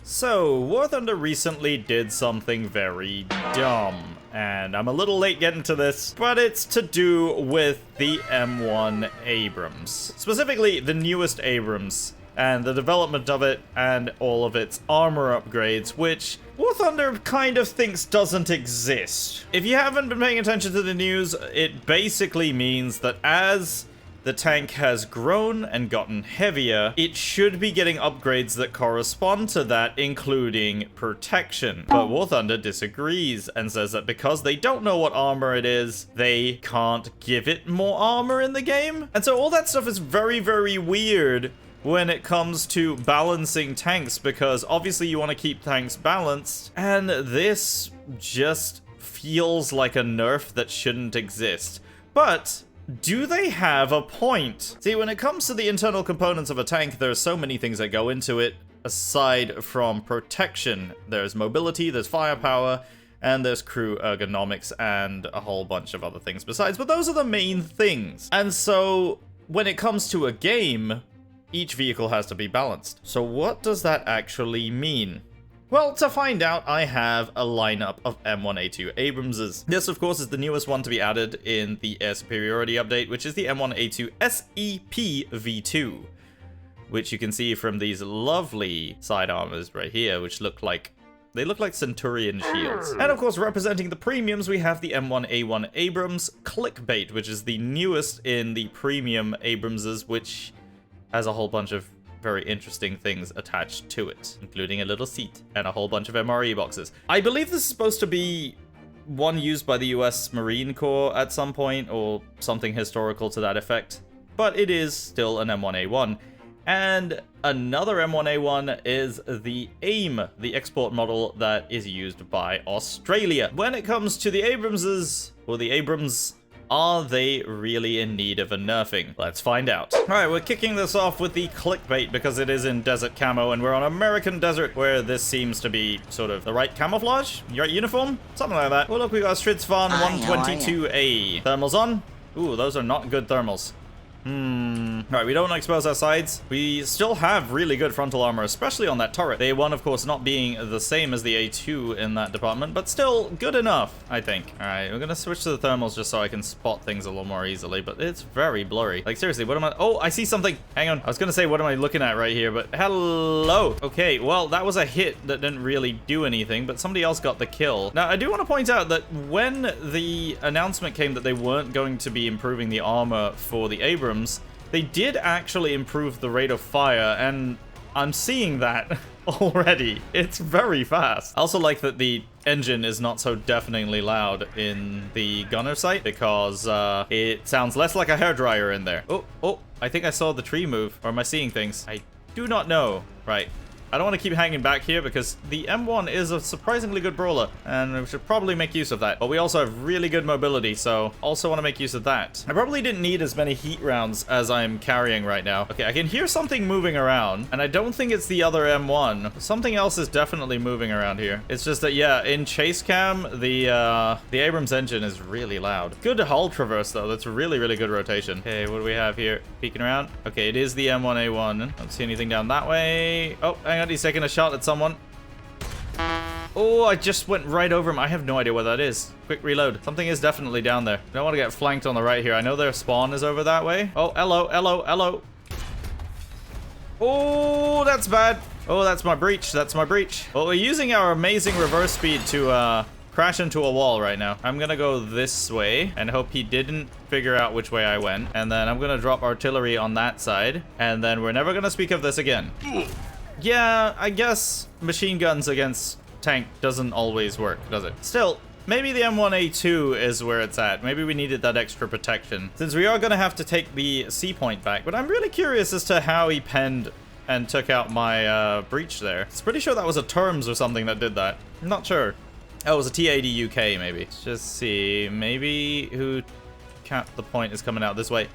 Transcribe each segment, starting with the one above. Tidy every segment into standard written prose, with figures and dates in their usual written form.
So, War Thunder recently did something very dumb, and I'm a little late getting to this, but it's to do with the M1 Abrams. Specifically, the newest Abrams, and the development of it, and all of its armor upgrades, which War Thunder kind of thinks doesn't exist. If you haven't been paying attention to the news, it basically means that as the tank has grown and gotten heavier, it should be getting upgrades that correspond to that, including protection. But War Thunder disagrees and says that because they don't know what armor it is, they can't give it more armor in the game. And so all that stuff is very, very weird when it comes to balancing tanks, because obviously you want to keep tanks balanced, and this just feels like a nerf that shouldn't exist. But do they have a point? See, when it comes to the internal components of a tank, there are so many things that go into it, aside from protection. There's mobility, there's firepower, and there's crew ergonomics, and a whole bunch of other things besides, but those are the main things. And so, when it comes to a game, each vehicle has to be balanced. So what does that actually mean? Well, to find out, I have a lineup of M1A2 Abramses. This, of course, is the newest one to be added in the Air Superiority update, which is the M1A2 SEP V2, which you can see from these lovely side armors right here, which look like Centurion shields. And of course, representing the premiums, we have the M1A1 Abrams Clickbait, which is the newest in the premium Abramses, which has a whole bunch of very interesting things attached to it, including a little seat and a whole bunch of MRE boxes. I believe this is supposed to be one used by the US Marine Corps at some point, or something historical to that effect, but it is still an M1A1. And another M1A1 is the AIM, the export model that is used by Australia. When it comes to the Abramses, or the Abrams, are they really in need of a nerfing? Let's find out. Alright, we're kicking this off with the clickbait because it is in desert camo, and we're on American desert where this seems to be sort of the right camouflage? Right uniform? Something like that. Oh look, we got a Stridsfarn 122A. Thermals on? Ooh, those are not good thermals. Alright, we don't want to expose our sides. We still have really good frontal armor, especially on that turret. The A1, of course, not being the same as the A2 in that department, but still good enough, I think. Alright, we're gonna switch to the thermals just so I can spot things a little more easily, but it's very blurry. Like, seriously, what am I— oh, I see something! Hang on, I was gonna say, what am I looking at right here, but hello! Okay, well, that was a hit that didn't really do anything, but somebody else got the kill. Now, I do want to point out that when the announcement came that they weren't going to be improving the armor for the Abrams, they did actually improve the rate of fire, and I'm seeing that already. It's very fast. I also like that the engine is not so deafeningly loud in the gunner sight, because it sounds less like a hairdryer in there. Oh, I think I saw the tree move. Or am I seeing things? I do not know. Right. I don't want to keep hanging back here because the M1 is a surprisingly good brawler, and we should probably make use of that. But we also have really good mobility, so also want to make use of that. I probably didn't need as many heat rounds as I'm carrying right now. Okay, I can hear something moving around, and I don't think it's the other M1. Something else is definitely moving around here. It's just that, yeah, in chase cam, the Abrams engine is really loud. Good hull traverse, though. That's really, really good rotation. Okay, what do we have here? Peeking around. Okay, it is the M1A1. Don't see anything down that way. Oh, hang on. He's taking a shot at someone. Oh, I just went right over him. I have no idea what that is. Quick reload. Something is definitely down there. I don't want to get flanked on the right here. I know their spawn is over that way. Oh, hello, hello, hello. Oh, that's bad. Oh, that's my breach. That's my breach. Well, we're using our amazing reverse speed to crash into a wall right now. I'm gonna go this way and hope he didn't figure out which way I went. And then I'm gonna drop artillery on that side. And then we're never gonna speak of this again. Yeah, I guess machine guns against tank doesn't always work, does it? Still, maybe the M1A2 is where it's at. Maybe we needed that extra protection, since we are going to have to take the C point back. But I'm really curious as to how he penned and took out my breach there. It's pretty sure that was a terms or something that did that. I'm not sure. Oh, it was a TAD UK, maybe. Let's just see. Maybe who capped the point is coming out this way.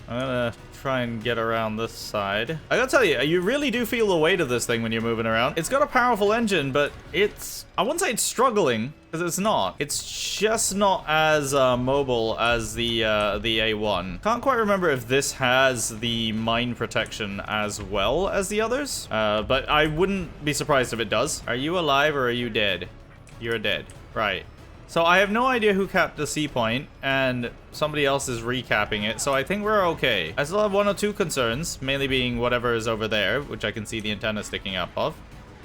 I'm gonna try and get around this side. I gotta tell you really do feel the weight of this thing when you're moving around. It's got a powerful engine, but it's... I wouldn't say it's struggling, because it's not. It's just not as mobile as the A1. Can't quite remember if this has the mine protection as well as the others, but I wouldn't be surprised if it does. Are you alive or are you dead? You're dead. Right. So I have no idea who capped the C point, and somebody else is recapping it, so I think we're okay. I still have one or two concerns, mainly being whatever is over there, which I can see the antenna sticking up of.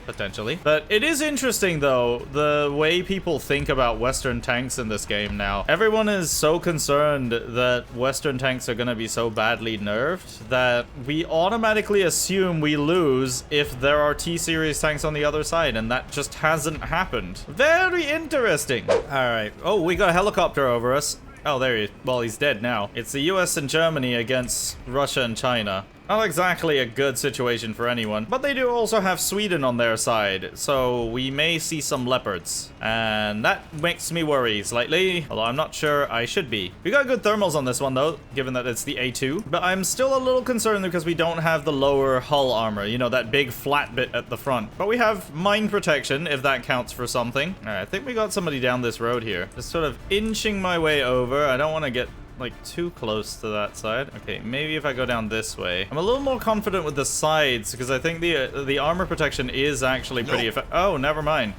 Potentially. But it is interesting, though, the way people think about Western tanks in this game now. Everyone is so concerned that Western tanks are going to be so badly nerfed that we automatically assume we lose if there are T-Series tanks on the other side, and that just hasn't happened. Very interesting. All right. Oh, we got a helicopter over us. Oh, there he is. Well, he's dead now. It's the US and Germany against Russia and China. Not exactly a good situation for anyone, but they do also have Sweden on their side, so we may see some leopards. And that makes me worry slightly, although I'm not sure I should be. We got good thermals on this one, though, given that it's the A2. But I'm still a little concerned because we don't have the lower hull armor, you know, that big flat bit at the front. But we have mine protection, if that counts for something. All right, I think we got somebody down this road here. Just sort of inching my way over. I don't want to get like too close to that side. Okay, maybe if I go down this way. I'm a little more confident with the sides because I think the armor protection is actually pretty effective. Oh, never mind.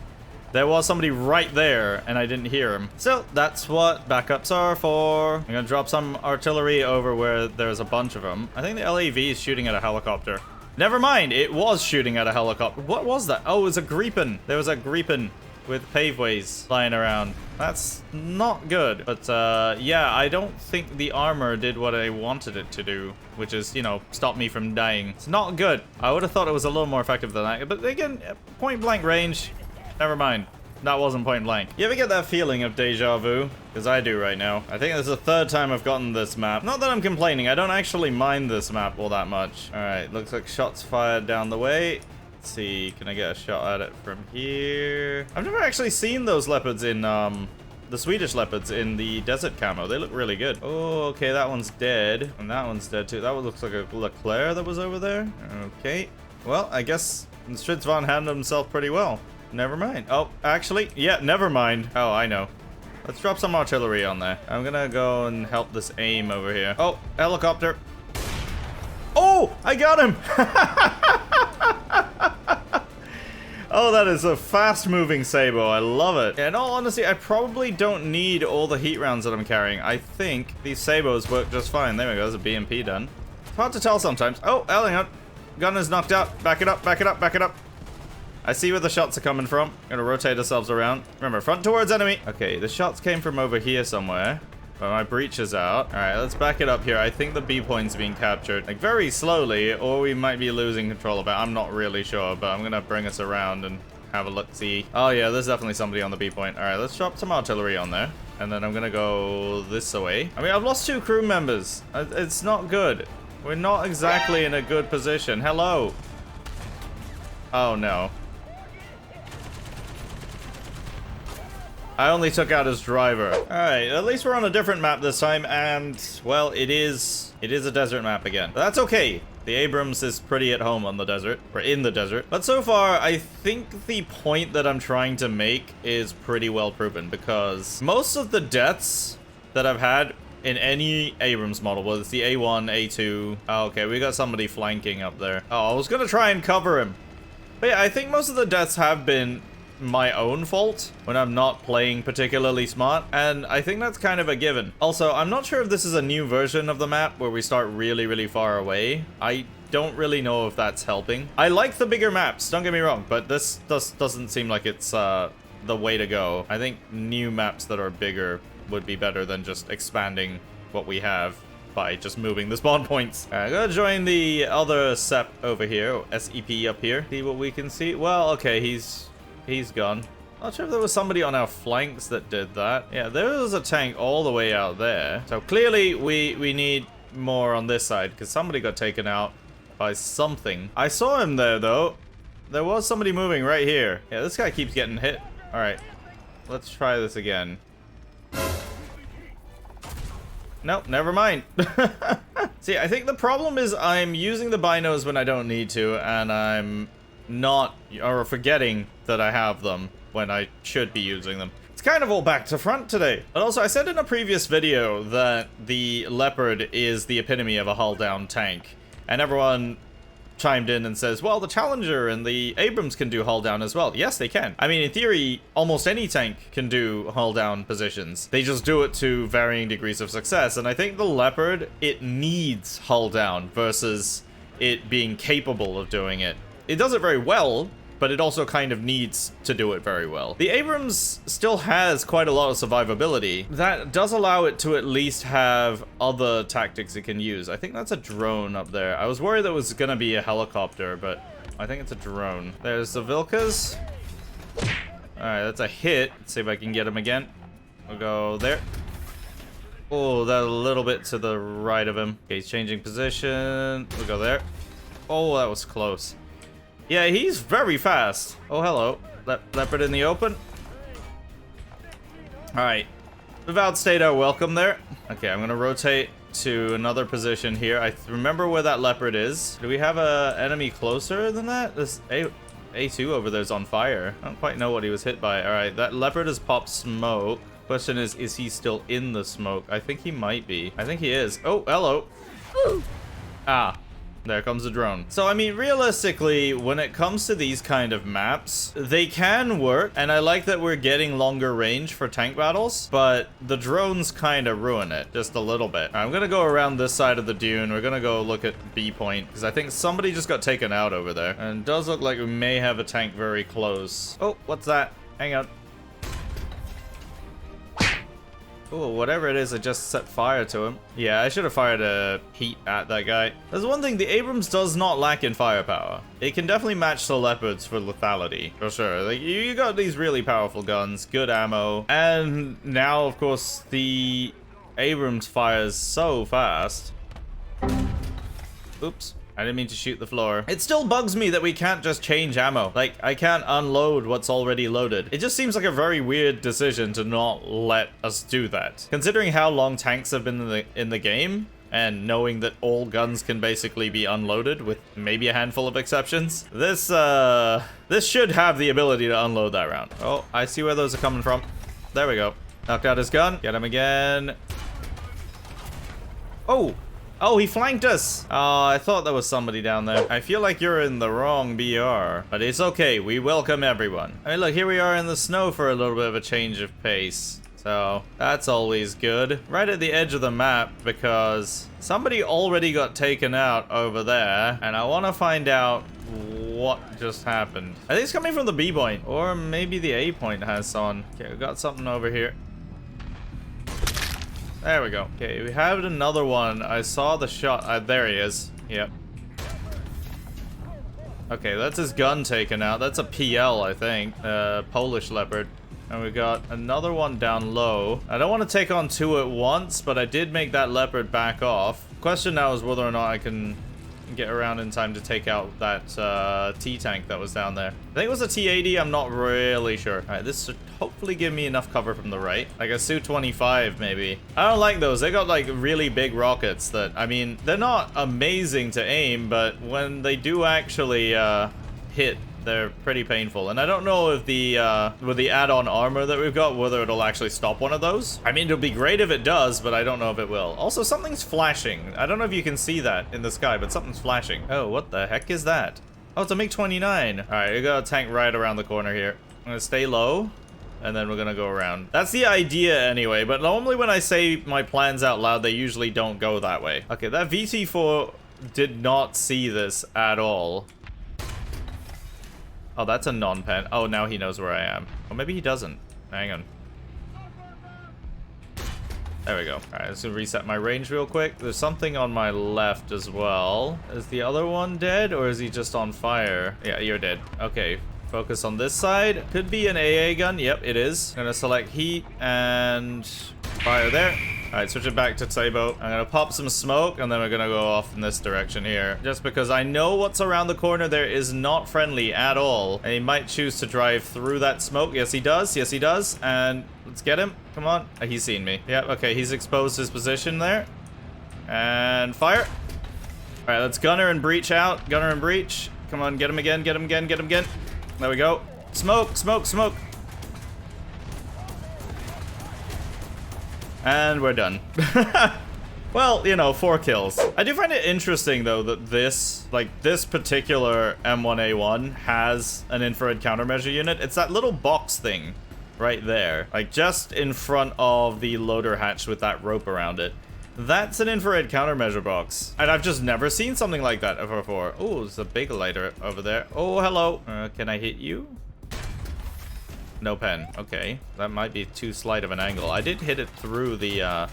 There was somebody right there and I didn't hear him. So that's what backups are for. I'm gonna drop some artillery over where there's a bunch of them. I think the LAV is shooting at a helicopter. Never mind, it was shooting at a helicopter. What was that? Oh, it was a Gripen. There was a Gripen with paveways flying around. That's not good. But yeah, I don't think the armor did what I wanted it to do, which is, you know, stop me from dying. It's not good. I would have thought it was a little more effective than that. But again, point blank range, never mind. That wasn't point blank. You ever get that feeling of deja vu? Because I do right now. I think this is the third time I've gotten this map. Not that I'm complaining. I don't actually mind this map all that much. All right, looks like shots fired down the way. Let's see, can I get a shot at it from here? I've never actually seen those leopards in, the Swedish leopards in the desert camo. They look really good. Oh, okay, that one's dead. And that one's dead too. That one looks like a Leclerc that was over there. Okay. Well, I guess Stridsvan handled himself pretty well. Never mind. Oh, actually, yeah, never mind. Oh, I know. Let's drop some artillery on there. I'm gonna go and help this aim over here. Oh, helicopter. Oh, I got him! Oh, that is a fast-moving Sabo. I love it. In all honesty, I probably don't need all the heat rounds that I'm carrying. I think these Sabos work just fine. There we go. There's a BMP done. It's hard to tell sometimes. Oh, hang on. Gun is knocked out. Back it up, back it up, back it up. I see where the shots are coming from. Gonna rotate ourselves around. Remember, front towards enemy. Okay, the shots came from over here somewhere. But my breach is out. Alright, let's back it up here. I think the B point's being captured, like, very slowly, or we might be losing control of it. I'm not really sure, but I'm gonna bring us around and have a look-see. Oh yeah, there's definitely somebody on the B point. Alright, let's drop some artillery on there. And then I'm gonna go this way. I mean, I've lost 2 crew members. It's not good. We're not exactly in a good position. Hello. Oh no. I only took out his driver. Alright, at least we're on a different map this time, and, well, it is a desert map again. But that's okay. The Abrams is pretty at home on the desert, or in the desert. But so far, I think the point that I'm trying to make is pretty well proven, because most of the deaths that I've had in any Abrams model, whether it's the A1, A2... Oh, okay, we got somebody flanking up there. Oh, I was gonna try and cover him. But yeah, I think most of the deaths have been my own fault when I'm not playing particularly smart, and I think that's kind of a given. Also, I'm not sure if this is a new version of the map where we start really, really far away. I don't really know if that's helping. I like the bigger maps, don't get me wrong, but this doesn't seem like it's the way to go. I think new maps that are bigger would be better than just expanding what we have by just moving the spawn points. I'm gonna join the other SEP over here, or SEP up here. See what we can see. Well, okay, he's gone. Not sure if there was somebody on our flanks that did that. Yeah, there was a tank all the way out there. So clearly we need more on this side because somebody got taken out by something. I saw him there though. There was somebody moving right here. Yeah, this guy keeps getting hit. All right, let's try this again. Nope, never mind. See, I think the problem is I'm using the binos when I don't need to, and I'm not, or forgetting that I have them when I should be using them. It's kind of all back to front today. But also, I said in a previous video that the Leopard is the epitome of a hull-down tank, and everyone chimed in and says, well, the Challenger and the Abrams can do hull down as well. Yes, they can. I mean, in theory, almost any tank can do hull down positions. They just do it to varying degrees of success. And I think the Leopard, it needs hull down versus it being capable of doing it. It does it very well, but it also kind of needs to do it very well. The Abrams still has quite a lot of survivability. That does allow it to at least have other tactics it can use. I think that's a drone up there. I was worried that was gonna be a helicopter, but I think it's a drone. There's the Vilkas. Alright, that's a hit. Let's see if I can get him again. We'll go there. Oh, that a little bit to the right of him. Okay, he's changing position. We'll go there. Oh, that was close. Yeah, he's very fast. Oh, hello. Leopard in the open. Alright. We've outstayed our welcome there. Okay, I'm gonna rotate to another position here. I remember where that Leopard is. Do we have a enemy closer than that? This A2 over there is on fire. I don't quite know what he was hit by. Alright, that Leopard has popped smoke. Question is he still in the smoke? I think he might be. I think he is. Oh, hello. Ah. There comes the drone. So, I mean, realistically, when it comes to these kind of maps, they can work, and I like that we're getting longer range for tank battles, but the drones kind of ruin it, just a little bit. I'm gonna go around this side of the dune. We're gonna go look at B point, because I think somebody just got taken out over there. And it does look like we may have a tank very close. Oh, what's that? Hang on. Oh, whatever it is, I just set fire to him. Yeah, I should have fired a heat at that guy. There's one thing, the Abrams does not lack in firepower. It can definitely match the Leopards for lethality, for sure. Like, you got these really powerful guns, good ammo, and now, of course, the Abrams fires so fast. Oops. I didn't mean to shoot the floor. It still bugs me that we can't just change ammo. Like, I can't unload what's already loaded. It just seems like a very weird decision to not let us do that. Considering how long tanks have been in the game, and knowing that all guns can basically be unloaded with maybe a handful of exceptions, this should have the ability to unload that round. Oh, I see where those are coming from. There we go. Knocked out his gun. Get him again. Oh! Oh, he flanked us! Oh, I thought there was somebody down there. I feel like you're in the wrong BR. But it's okay, we welcome everyone. I mean, look, here we are in the snow for a little bit of a change of pace. So, that's always good. Right at the edge of the map, because somebody already got taken out over there. And I want to find out what just happened. I think it's coming from the B point. Or maybe the A point has someone. Okay, we got something over here. There we go. Okay, we have another one. I saw the shot. There he is. Yep. Okay, that's his gun taken out. That's a PL, I think. Polish Leopard. And we got another one down low. I don't want to take on two at once, but I did make that Leopard back off. Question now is whether or not I can get around in time to take out that T-tank that was down there. I think it was a T-80, I'm not really sure. Alright, this should hopefully give me enough cover from the right. Like a Su-25, maybe. I don't like those. They got like really big rockets that, I mean, they're not amazing to aim, but when they do actually hit, they're pretty painful. And I don't know if the with the add-on armor that we've got, whether it'll actually stop one of those. I mean, it'll be great if it does, but I don't know if it will. Also, something's flashing. I don't know if you can see that in the sky, but something's flashing. Oh, what the heck is that? Oh, it's a MiG-29. All right, we got a tank right around the corner here. I'm gonna stay low, and then we're gonna go around. That's the idea anyway, but normally when I say my plans out loud, they usually don't go that way. Okay, that VT4 did not see this at all. Oh, that's a non-pen. Oh, now he knows where I am. Or maybe he doesn't. Hang on. There we go. Alright, let's reset my range real quick. There's something on my left as well. Is the other one dead, or is he just on fire? Yeah, you're dead. Okay, focus on this side. Could be an AA gun. Yep, it is. I'm gonna select heat and fire there. Alright, switch it back to Sabo. I'm gonna pop some smoke, and then we're gonna go off in this direction here. Just because I know what's around the corner there is not friendly at all. And he might choose to drive through that smoke. Yes, he does. Yes, he does. And let's get him. Come on. He's seen me. Yep, okay, he's exposed his position there. And fire. Alright, let's gunner and breach out. Gunner and breach. Come on, get him again, get him again, get him again. There we go. Smoke, smoke, smoke. And we're done. Well, you know, 4 kills. I do find it interesting, though, that this particular M1A1 has an infrared countermeasure unit. It's that little box thing right there. Like, just in front of the loader hatch with that rope around it. That's an infrared countermeasure box. And I've just never seen something like that before. Oh, there's a big lighter over there. Oh, hello. Can I hit you? No pen. Okay. That might be too slight of an angle. I did hit it through the,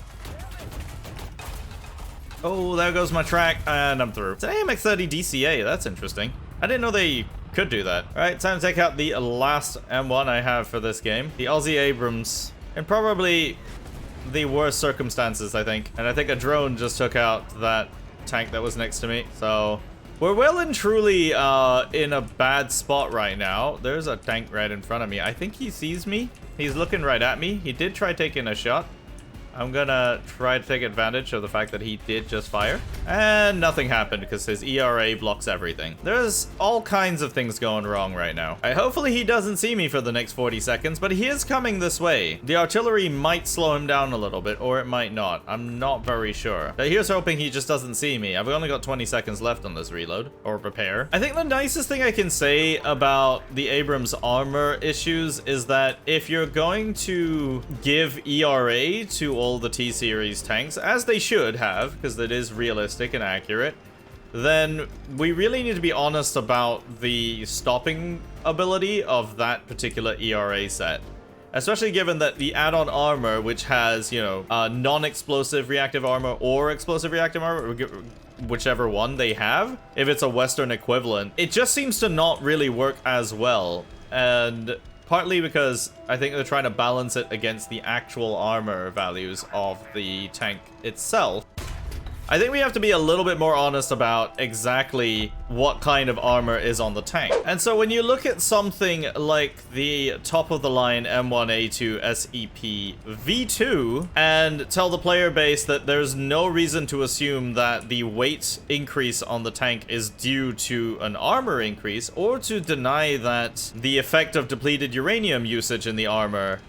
Oh, there goes my track, and I'm through. It's an AMX-30 DCA. That's interesting. I didn't know they could do that. All right, time to take out the last M1 I have for this game. The Aussie Abrams. And probably the worst circumstances, I think. And I think a drone just took out that tank that was next to me. So we're well and truly in a bad spot right now. There's a tank right in front of me. I think he sees me. He's looking right at me. He did try taking a shot. I'm gonna try to take advantage of the fact that he did just fire. And nothing happened because his ERA blocks everything. There's all kinds of things going wrong right now. Hopefully he doesn't see me for the next 40 seconds, but he is coming this way. The artillery might slow him down a little bit, or it might not. I'm not very sure. But here's hoping he just doesn't see me. I've only got 20 seconds left on this reload, or repair. I think the nicest thing I can say about the Abrams armor issues is that if you're going to give ERA to all the T-Series tanks, as they should have, because it is realistic and accurate, then we really need to be honest about the stopping ability of that particular ERA set. Especially given that the add-on armor, which has, you know, non-explosive reactive armor or explosive reactive armor, whichever one they have, if it's a Western equivalent, it just seems to not really work as well. And partly because I think they're trying to balance it against the actual armor values of the tank itself. I think we have to be a little bit more honest about exactly what kind of armor is on the tank. And so when you look at something like the top-of-the-line M1A2 SEP V2 and tell the player base that there's no reason to assume that the weight increase on the tank is due to an armor increase, or to deny that the effect of depleted uranium usage in the armor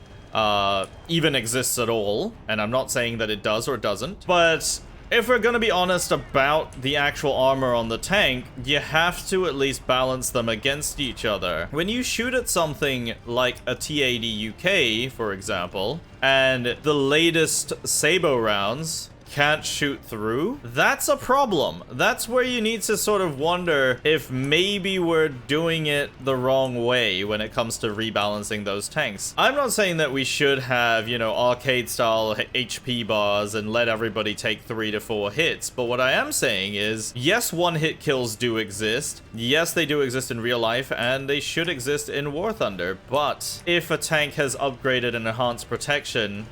even exists at all, and I'm not saying that it does or doesn't, but if we're gonna be honest about the actual armor on the tank, you have to at least balance them against each other. When you shoot at something like a T-80 UK, for example, and the latest Sabo rounds can't shoot through, that's a problem. That's where you need to sort of wonder if maybe we're doing it the wrong way when it comes to rebalancing those tanks. I'm not saying that we should have, you know, arcade-style HP bars and let everybody take 3 to 4 hits, but what I am saying is, yes, one-hit kills do exist. Yes, they do exist in real life, and they should exist in War Thunder, but if a tank has upgraded and enhanced protection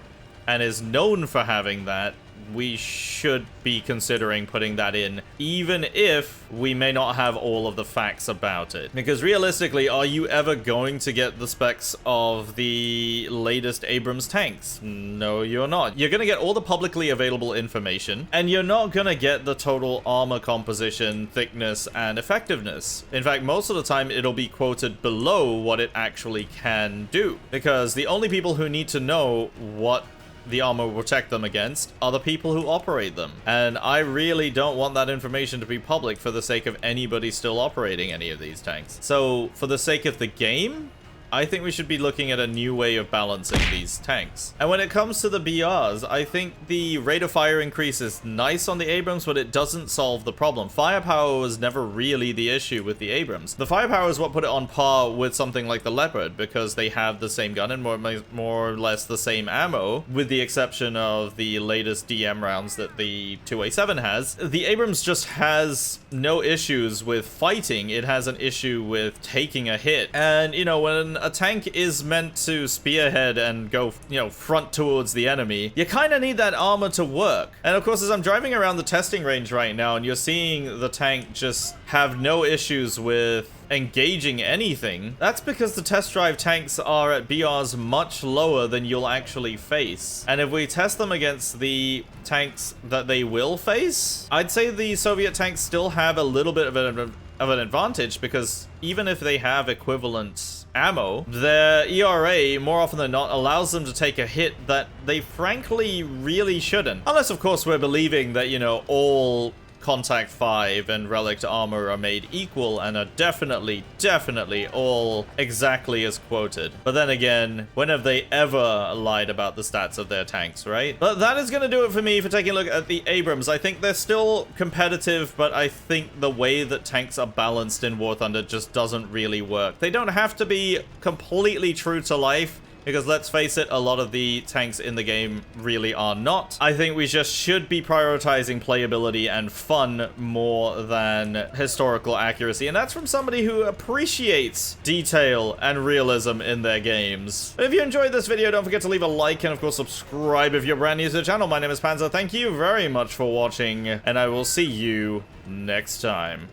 and is known for having that, we should be considering putting that in, even if we may not have all of the facts about it. Because realistically, are you ever going to get the specs of the latest Abrams tanks? No, you're not. You're gonna get all the publicly available information, and you're not gonna get the total armor composition, thickness, and effectiveness. In fact, most of the time, it'll be quoted below what it actually can do. Because the only people who need to know what the armor will protect them against are the people who operate them. And I really don't want that information to be public for the sake of anybody still operating any of these tanks. So for the sake of the game, I think we should be looking at a new way of balancing these tanks. And when it comes to the BRs, I think the rate of fire increase is nice on the Abrams, but it doesn't solve the problem. Firepower was never really the issue with the Abrams. The firepower is what put it on par with something like the Leopard, because they have the same gun and more or less the same ammo, with the exception of the latest DM rounds that the 2A7 has. The Abrams just has no issues with fighting. It has an issue with taking a hit. And, you know, when a tank is meant to spearhead and go, you know, front towards the enemy, you kind of need that armor to work. And of course, as I'm driving around the testing range right now, and you're seeing the tank just have no issues with engaging anything, that's because the test drive tanks are at BRs much lower than you'll actually face. And if we test them against the tanks that they will face, I'd say the Soviet tanks still have a little bit of an advantage, because even if they have equivalent ammo, their ERA more often than not allows them to take a hit that they frankly really shouldn't. Unless, of course, we're believing that, you know, all Contact 5 and Relict armor are made equal and are definitely all exactly as quoted. But then again, when have they ever lied about the stats of their tanks, right? But that is going to do it for me for taking a look at the Abrams. I think they're still competitive, but I think the way that tanks are balanced in War Thunder just doesn't really work. They don't have to be completely true to life, because let's face it, a lot of the tanks in the game really are not. I think we just should be prioritizing playability and fun more than historical accuracy, and that's from somebody who appreciates detail and realism in their games. But if you enjoyed this video, don't forget to leave a like and of course subscribe if you're brand new to the channel. My name is Panzer. Thank you very much for watching, and I will see you next time.